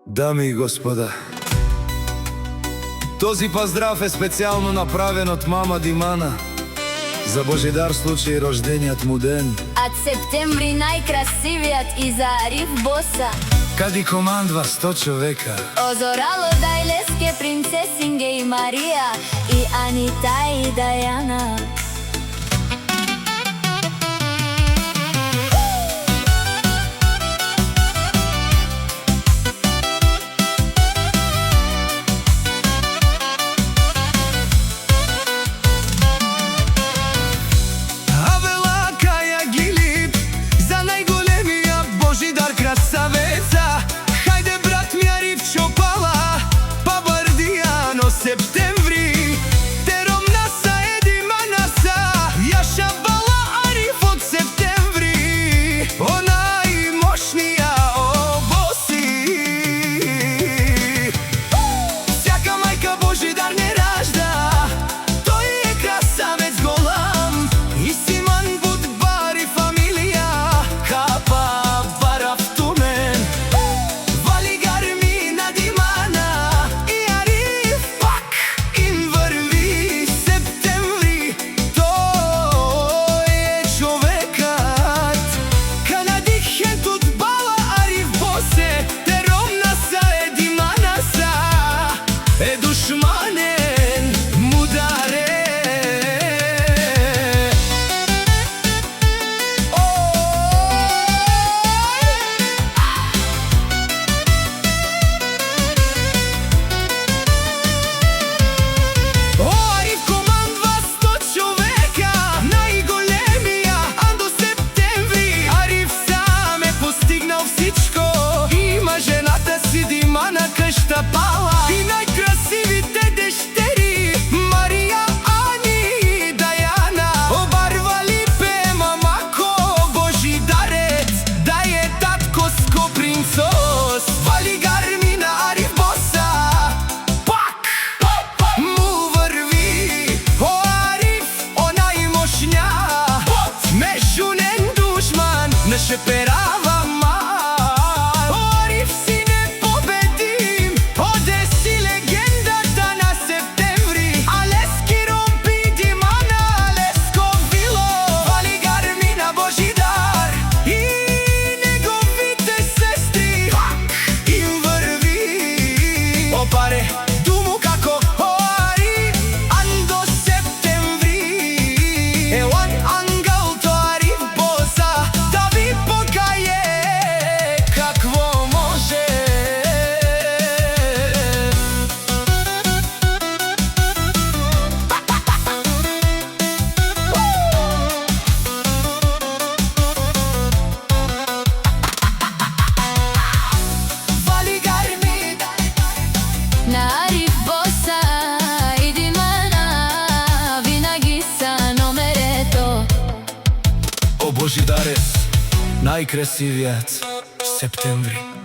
Дами и господа, този поздрав е специјално направен од мама Димана за Божидар случај рождениот му ден. Ад септември најкрасивиот и за Ариф Боса, Кади командва 100 човека. озорало дајлеске принцесинге и Марија и Анита и Дајана. Септември, тером наса едима наса, јаша бала Ариф од септември, она и мощнија обоси. Сјака мајка Божидар не ражда, тој е красавец голам, и Симан Будбари фамилија, капа барав тумен, вали гармина Димана и Ариф. Им врви септември, тој е човекот, канадихен тут бала Ариф Босе, тером наса едима наса, е душманен мударе. И најкрасивите дештери, Марија, Ани и Дајана, обарвали пема мако Божидарец, да е таткоско принцос, вали гармина Ариф Боса, пак му врви, о Ариф, онај мощња, мешунен душман, не шеперава на Ариф Боса и Димана, винаги са номерето. О Божидарец, најкрасивиот септември.